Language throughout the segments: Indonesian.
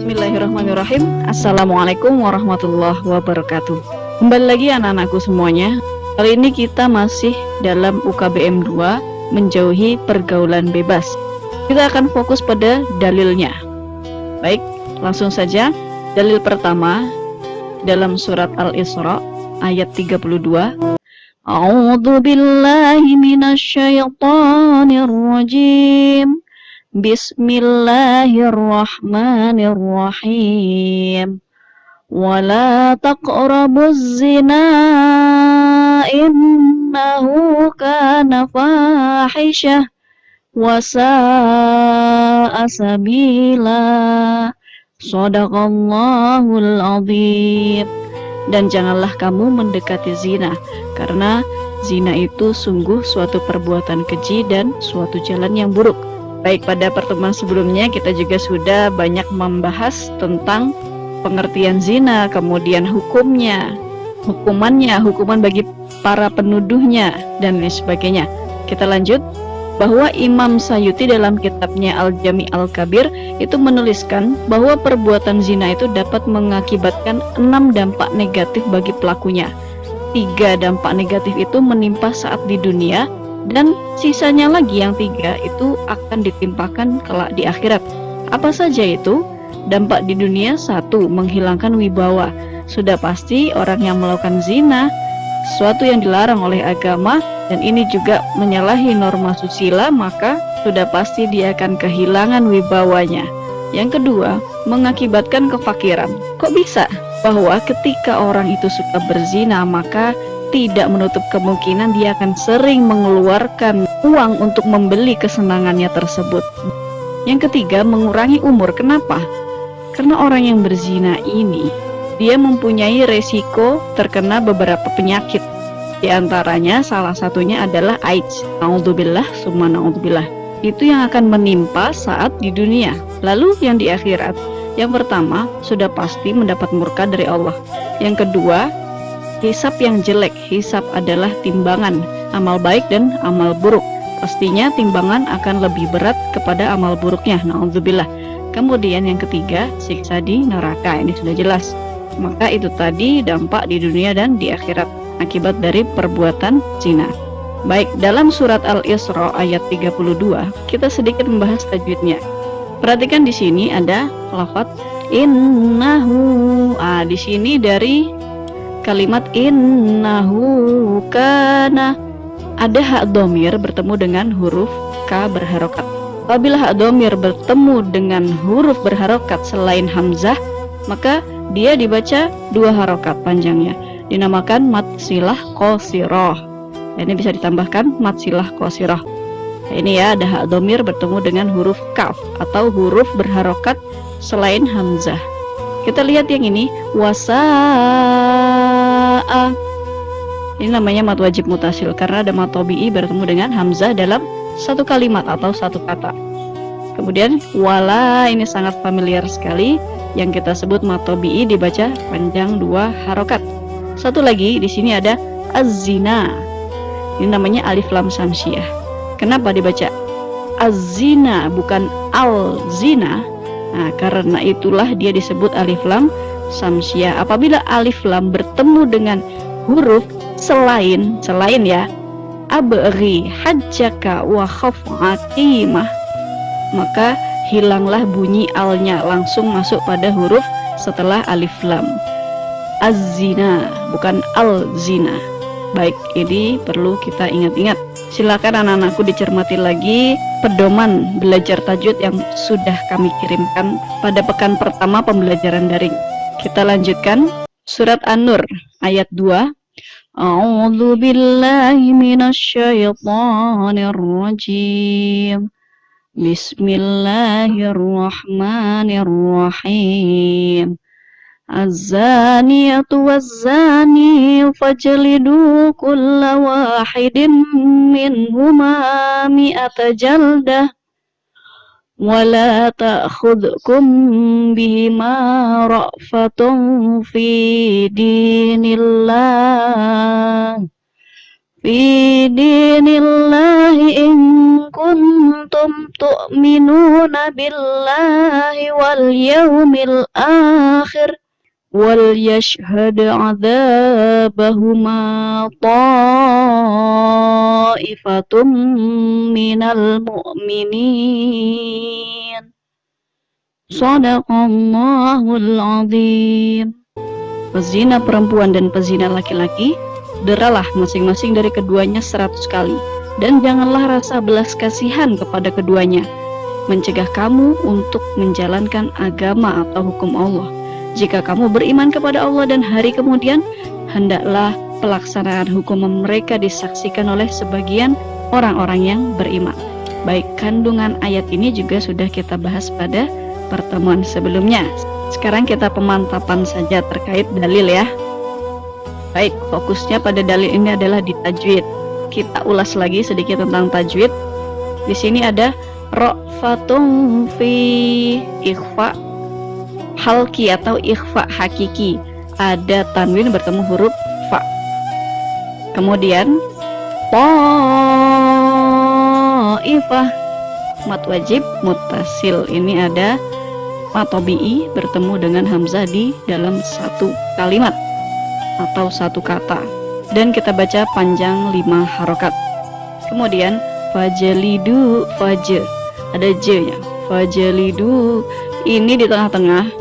Bismillahirrahmanirrahim. Assalamualaikum warahmatullahi wabarakatuh. Kembali lagi anak-anakku semuanya. Kali ini kita masih dalam UKBM 2, menjauhi pergaulan bebas. Kita akan fokus pada dalilnya. Baik, langsung saja. Dalil pertama dalam surat Al-Isra ayat 32. A'udzu billahi minasyaitonir rajim. Bismillahirrahmanirrahim. Wala taqrabuz zina innahu kana fahisyah wa sa'a sabila. Shadaqallahul azim. Dan janganlah kamu mendekati zina, karena zina itu sungguh suatu perbuatan keji dan suatu jalan yang buruk. Baik, pada pertemuan sebelumnya kita juga sudah banyak membahas tentang pengertian zina, kemudian hukumnya, hukuman bagi para penuduhnya, dan lain sebagainya. Kita lanjut, bahwa Imam Sayuti dalam kitabnya Al-Jami Al-Kabir itu menuliskan bahwa perbuatan zina itu dapat mengakibatkan 6 dampak negatif bagi pelakunya. 3 dampak negatif itu menimpa saat di dunia, dan sisanya lagi yang 3 itu akan ditimpakan kelak di akhirat. Apa saja itu? Dampak di dunia: 1. Menghilangkan wibawa. Sudah pasti orang yang melakukan zina sesuatu yang dilarang oleh agama, dan ini juga menyalahi norma susila, maka sudah pasti dia akan kehilangan wibawanya. Yang kedua, mengakibatkan kefakiran. Kok bisa? Bahwa ketika orang itu suka berzina, maka tidak menutup kemungkinan dia akan sering mengeluarkan uang untuk membeli kesenangannya tersebut. Yang ketiga, mengurangi umur. Kenapa? Karena orang yang berzina ini, dia mempunyai resiko terkena beberapa penyakit. Di antaranya salah satunya adalah AIDS. Naudzubillah, summa naudzubillah. Itu yang akan menimpa saat di dunia. Lalu yang di akhirat, yang pertama sudah pasti mendapat murka dari Allah. Yang kedua, hisab yang jelek. Hisab adalah timbangan amal baik dan amal buruk. Pastinya timbangan akan lebih berat kepada amal buruknya. Naudzubillah. Kemudian yang ketiga, siksa di neraka. Ini sudah jelas. Maka itu tadi dampak di dunia dan di akhirat akibat dari perbuatan zina. Baik, dalam surat Al-Isra ayat 32 kita sedikit membahas tajwidnya. Perhatikan di sini ada lafaz innahu. Di sini dari kalimat innahu kana ada hak dhamir bertemu dengan huruf K berharokat. Apabila hak dhamir bertemu dengan huruf berharokat selain hamzah, maka dia dibaca 2 harokat panjangnya, dinamakan mad silah qasirah. Ini bisa ditambahkan mad silah qasirah. Ini ya, ada hak dhamir bertemu dengan huruf kaf atau huruf berharokat selain hamzah. Kita lihat yang ini, wasa'a. Ini namanya mad wajib mutasil karena ada mad tabi'i bertemu dengan hamzah dalam satu kalimat atau satu kata. Kemudian wala, ini sangat familiar sekali, yang kita sebut mad tabi'i dibaca panjang 2 harokat. Satu lagi di sini ada az-zina. Ini namanya alif lam samsiyah. Kenapa dibaca az-zina bukan al-zina? Nah, karena itulah dia disebut alif lam samsiyah. Apabila alif lam bertemu dengan huruf selain ya, abri hajjaka wa khaf'aqimah, maka hilanglah bunyi alnya, langsung masuk pada huruf setelah alif lam. Az-zina bukan al-zina. Baik, ini perlu kita ingat-ingat. Silakan anak-anakku dicermati lagi pedoman belajar tajwid yang sudah kami kirimkan pada pekan pertama pembelajaran daring. Kita lanjutkan surat An-Nur ayat 2. A'udzu billahi minasyaitonir rajim. Bismillahirrahmanirrahim. Az-zaniyatu waz-zani fajlidu kulla wahidin minhuma mi'ata jaldah wa la ta'khudhukum bihima ra'fatun fi dinillah in kuntum tu'minuna billahi واليوم الآخر وليشهد عذابهما طائفة من المؤمنين. Shadaqallahul azim. Pezina perempuan dan pezina laki-laki, deralah masing-masing dari keduanya 100 kali, dan janganlah rasa belas kasihan kepada keduanya, mencegah kamu untuk menjalankan agama atau hukum Allah. Jika kamu beriman kepada Allah dan hari kemudian, hendaklah pelaksanaan hukum mereka disaksikan oleh sebagian orang-orang yang beriman. Baik, kandungan ayat ini juga sudah kita bahas pada pertemuan sebelumnya. Sekarang kita pemantapan saja terkait dalil ya. Baik, fokusnya pada dalil ini adalah di tajwid. Kita ulas lagi sedikit tentang tajwid. Di sini ada ra'fatun fi ikhfa halki atau ikhfa hakiki. Ada tanwin bertemu huruf fa. Kemudian ta'ifah mat wajib muttasil. Ini ada mat tabi'i bertemu dengan hamzah di dalam satu kalimat atau satu kata, dan kita baca panjang 5 harokat. Kemudian fajalidu, faj ada j nya, fajalidu ini di tengah-tengah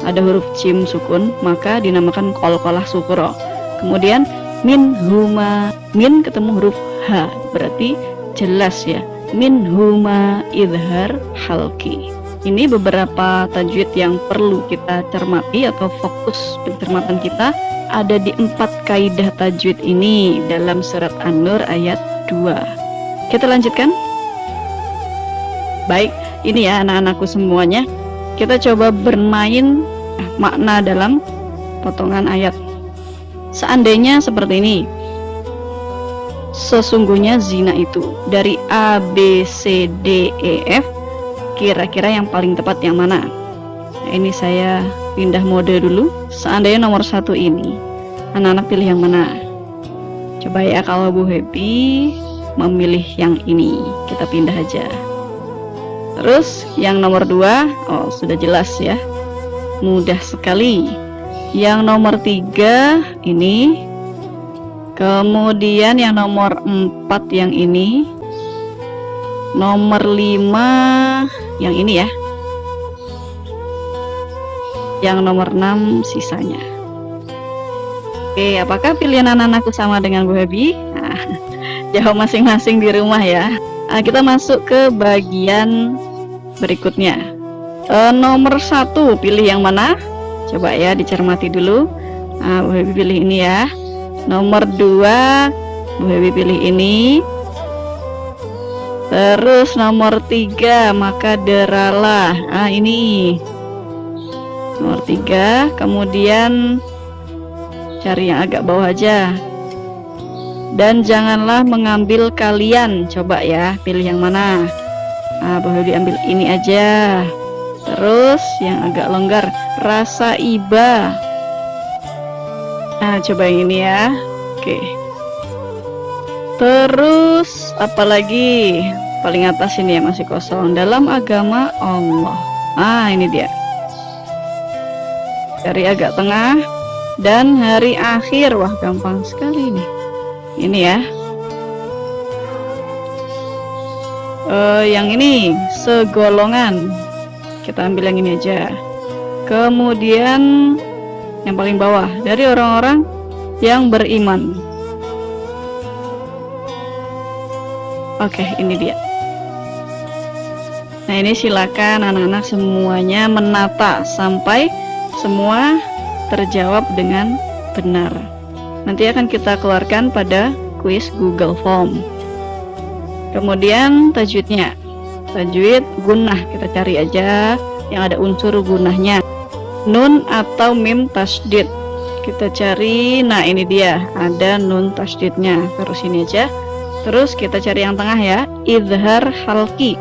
ada huruf jim sukun, maka dinamakan qalqalah sukro. Kemudian min huma, min ketemu huruf h, berarti jelas ya, min huma idhar halki. Ini beberapa tajwid yang perlu kita cermati atau fokus pencermatan kita ada di 4 kaidah tajwid ini dalam surat An-Nur ayat 2. Kita lanjutkan. Baik, ini ya anak-anakku semuanya, kita coba bermain makna dalam potongan ayat. Seandainya seperti ini, sesungguhnya zina itu dari A, B, C, D, E, F, kira-kira yang paling tepat yang mana? Nah, ini saya pindah mode dulu. Seandainya nomor 1 ini, anak-anak pilih yang mana? Coba ya, kalau Bu Happy memilih yang ini, kita pindah aja. Terus yang nomor 2, oh sudah jelas ya, mudah sekali. Yang nomor 3 ini, kemudian yang nomor 4 yang ini, nomor 5 yang ini ya, yang nomor 6 sisanya. Oke, apakah pilihan anak-anakku sama dengan Bu Habi? Nah, jawab masing-masing di rumah ya. Nah, kita masuk ke bagian berikutnya. Nomor 1 pilih yang mana? Coba ya dicermati dulu. Nah, Bu Habi pilih ini ya. Nomor 2 Bu Habi pilih ini. Terus nomor 3 maka deralah. Ah, ini nomor 3. Kemudian cari yang agak bawah aja. Dan janganlah mengambil kalian. Coba ya, pilih yang mana? Ah, boleh diambil ini aja. Terus yang agak longgar, rasa iba. Nah, coba yang ini ya. Oke. Terus apalagi? Paling atas ini ya, masih kosong. Dalam agama Allah. Ah, ini dia. Dari agak tengah dan hari akhir. Wah, gampang sekali nih. Ini ya. Yang ini segolongan. Kita ambil yang ini aja. Kemudian yang paling bawah, dari orang-orang yang beriman. Oke, ini dia. Nah, ini silakan anak-anak semuanya menata sampai semua terjawab dengan benar. Nanti akan kita keluarkan pada kuis Google Form. Kemudian tajwidnya, tajwid gunnah, kita cari aja yang ada unsur gunnahnya, nun atau mim tasdid. Kita cari, nah ini dia, ada nun tasdidnya. Terus ini aja. Terus kita cari yang tengah ya, idhar halki.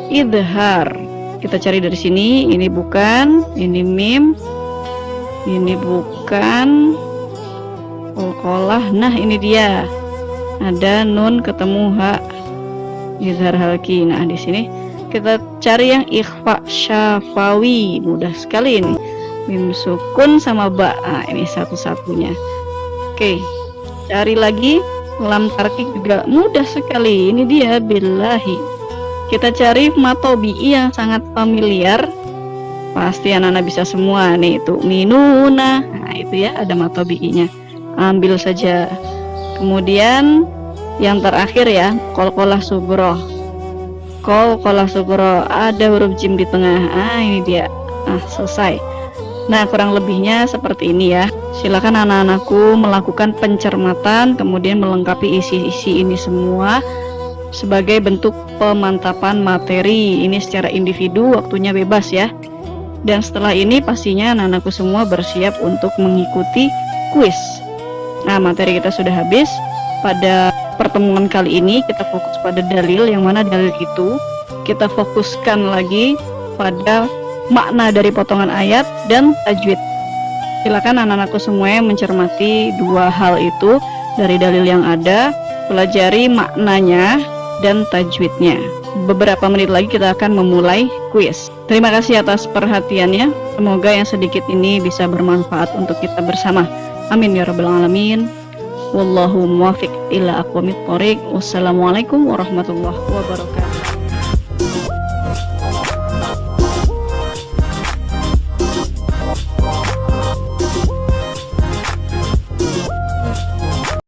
Idhar. Kita cari dari sini, ini bukan, ini mim, ini bukan, qalqalah. Nah, ini dia. Ada nun ketemu ha. Idhar halki. Nah, di sini Kita cari yang ikhfa syafawi, mudah sekali ini. Mim sukun sama ba. Nah, ini satu-satunya. Oke, cari lagi lam tarkik juga mudah sekali. Ini dia billahi. Kita cari matobi'i yang sangat familiar. Pasti anak-anak bisa semua nih, itu minuna. Nah, itu ya ada matobi'inya. Ambil saja. Kemudian yang terakhir ya, qalqalah sugro. Qalqalah sugro, ada huruf jim di tengah. Ini dia. Selesai. Nah, kurang lebihnya seperti ini ya. Silakan anak-anakku melakukan pencermatan, kemudian melengkapi isi-isi ini semua sebagai bentuk pemantapan materi. Ini secara individu, waktunya bebas ya. Dan setelah ini pastinya anak-anakku semua bersiap untuk mengikuti kuis. Nah, materi kita sudah habis. Pada pertemuan kali ini kita fokus pada dalil, yang mana dalil itu kita fokuskan lagi pada makna dari potongan ayat dan tajwid. Silakan anak-anakku semuanya mencermati dua hal itu dari dalil yang ada, pelajari maknanya dan tajwidnya. Beberapa menit lagi kita akan memulai kuis. Terima kasih atas perhatiannya. Semoga yang sedikit ini bisa bermanfaat untuk kita bersama. Amin ya rabbal alamin. Wallahu muwaffiq ila aqwamit thoriq. Wassalamualaikum warahmatullahi wabarakatuh.